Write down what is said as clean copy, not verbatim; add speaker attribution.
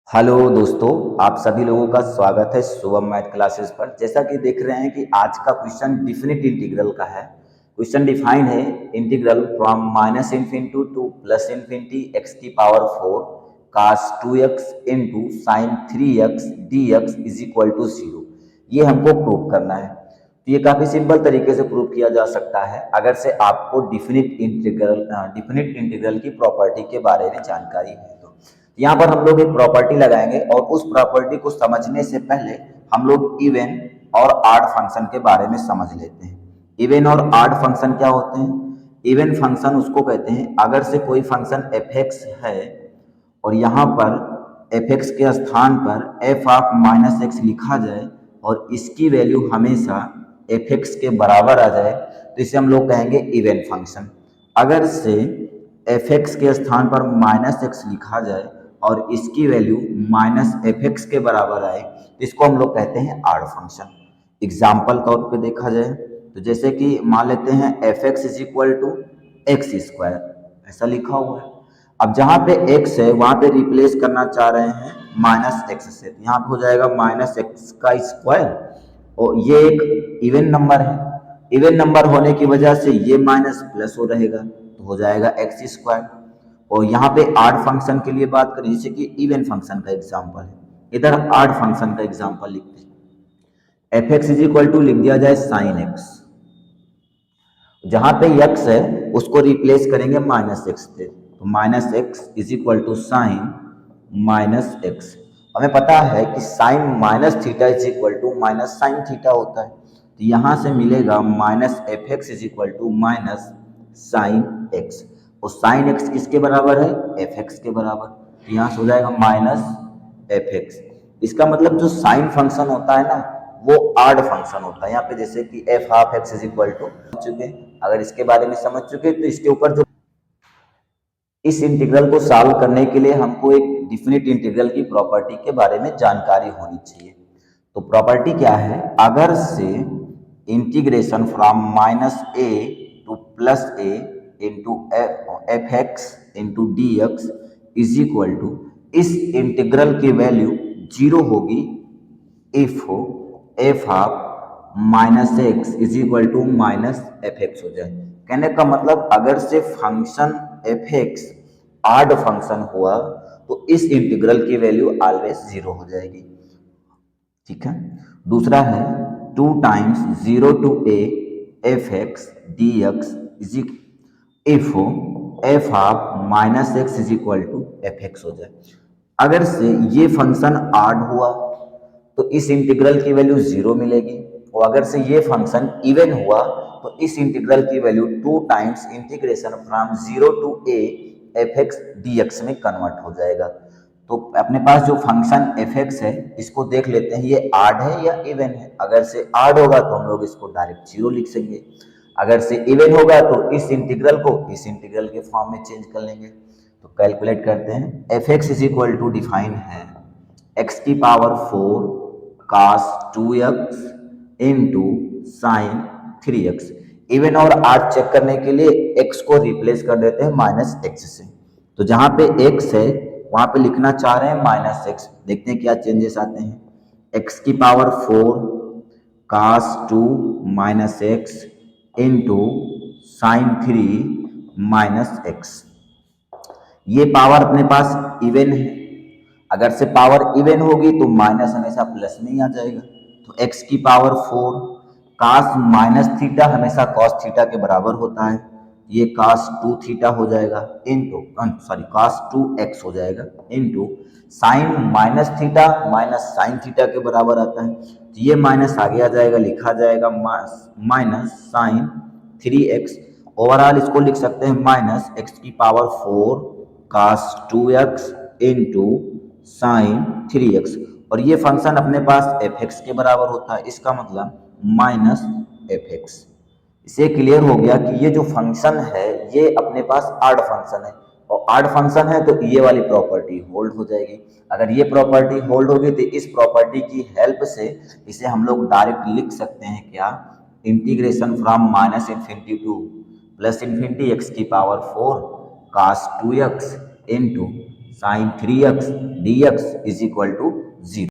Speaker 1: Hello दोस्तों, आप सभी लोगों का स्वागत है शुभम मैथ क्लासेस पर। जैसा कि देख रहे हैं कि आज का क्वेश्चन डिफिनिट इंटीग्रल का है। क्वेश्चन डिफाइन है integral from minus infinity to plus infinity x की power 4 cos 2x into sine 3x dx is equal to 0। ये हमको प्रूव करना है। तो ये काफ़ी सिंपल तरीके से प्रूव किया जा सकता है अगर से आपको डिफिनिट इंटीग्रल की प्रॉपर्टी के बारे में जानकारी है। यहाँ पर हम लोग एक प्रॉपर्टी लगाएंगे और उस प्रॉपर्टी को समझने से पहले हम लोग इवन और ऑड फंक्शन के बारे में समझ लेते हैं। इवन और ऑड फंक्शन क्या होते हैं? इवन फंक्शन उसको कहते हैं अगर से कोई फंक्शन f(x) है और यहाँ पर f(x) के स्थान पर f ऑफ माइनस एक्स लिखा जाए और इसकी वैल्यू हमेशा f(x) के बराबर आ जाए तो इसे हम लोग कहेंगे इवन फंक्शन। अगर से f(x) के स्थान पर माइनस एक्स लिखा जाए और इसकी वैल्यू माइनस f(x) के बराबर आए तो इसको हम लोग कहते हैं ऑड फंक्शन। एग्जाम्पल तौर पे देखा जाए तो जैसे कि मान लेते हैं f(x) is equal to x square, ऐसा लिखा हुआ है। अब जहाँ पे x है वहाँ पे रिप्लेस करना चाह रहे हैं माइनस एक्स से, तो यहाँ पे हो जाएगा माइनस एक्स का स्क्वायर और ये एक इवन नंबर है। इवन नंबर होने की वजह से ये माइनस प्लस हो रहेगा तो हो जाएगा एक्स स्क्वायर। और यहाँ पे ऑड फंक्शन के लिए बात करें जैसे कि इवन फंक्शन का एग्जांपल है, इधर ऑड फंक्शन का एग्जांपल लिखते हैं। F x is equal to लिख दिया जाए साइन एक्स, जहाँ पे एक्स है उसको रिप्लेस करेंगे माइनस एक्स से, तो minus x is equal to sine minus x. हमें पता है कि sine minus theta is equal to minus sine theta होता है, तो यहाँ से मिलेगा minus f x is equal to minus sine x. और साइन एक्स किसके बराबर है? एफ एक्स के बराबर, तो यहाँ से हो जाएगा माइनस एफ एक्स। इसका मतलब जो साइन फंक्शन होता है ना वो ऑड फंक्शन होता है। यहाँ पे जैसे कि f half x is equal to चुके, अगर इसके बारे में समझ चुके तो इसके ऊपर जो इस इंटीग्रल को सॉल्व करने के लिए हमको एक डिफिनिट इंटीग्रल की प्रॉपर्टी के बारे में जानकारी होनी चाहिए। तो प्रॉपर्टी क्या है? अगर से integration from minus a to plus a into f x into d x is equal to, इस इंटीग्रल की वैल्यू 0 होगी if f of minus x is equal to minus f x हो जाए। कहने का मतलब अगर से function f x odd function हुआ तो इस इंटीग्रल की वैल्यू ऑलवेज 0 हो जाएगी। ठीक है। दूसरा है 2 times 0 to a f x d x is if f of minus x is equal to f x हो जाए। अगर से ये फंक्शन ऑड हुआ तो इस इंटीग्रल की वैल्यू 0 मिलेगी, और अगर से ये फंक्शन इवन हुआ तो इस इंटीग्रल की value 2 times integration from 0 to a f x d x में कन्वर्ट हो जाएगा। तो अपने पास जो फंक्शन एफ एक्स है इसको देख लेते हैं, ये ऑड है या इवन है। अगर से ऑड होगा तो हम लोग इसको डायरेक्ट 0 लिख सकेंगे, अगर से इवन होगा तो इस इंटीग्रल को इस इंटीग्रल के फॉर्म में चेंज कर लेंगे। तो कैलकुलेट करते हैं। F x is equal to define है एक्स की power 4 cos 2x into sine 3x। Even और ऑड चेक करने के लिए x को रिप्लेस कर देते हैं माइनस एक्स से, तो जहां पे x है वहां पे लिखना चाह रहे हैं माइनस एक्स। देखते हैं क्या चेंजेस आते हैं। x की power 4 cos 2 minus x into sine 3 minus x. ये पावर अपने पास इवन है, अगर से पावर इवन होगी तो माइनस हमेशा प्लस में ही आ जाएगा। तो x की पावर 4 cos माइनस थीटा हमेशा cos थीटा के बराबर होता है, ये cos 2 थीटा हो जाएगा इंटू cos 2x हो जाएगा into sine minus theta minus sine theta के बराबर आता है, तो ये माइनस आगे आ जाएगा, लिखा जाएगा माइनस साइन 3x। ओवरऑल इसको लिख सकते हैं माइनस एक्स की power 4 cos 2x into sine 3x, और ये फंक्शन अपने पास एफ एक्स के बराबर होता है, इसका मतलब माइनस एफ एक्स। इसे क्लियर हो गया कि ये जो फंक्शन है ये अपने पास ऑड फंक्शन है, और ऑड फंक्शन है तो ये वाली प्रॉपर्टी होल्ड हो जाएगी। अगर ये प्रॉपर्टी होल्ड होगी तो इस प्रॉपर्टी की हेल्प से इसे हम लोग डायरेक्ट लिख सकते हैं क्या? Integration from minus infinity to plus infinity x की power 4 cos 2x into sine 3x dx is equal to 0।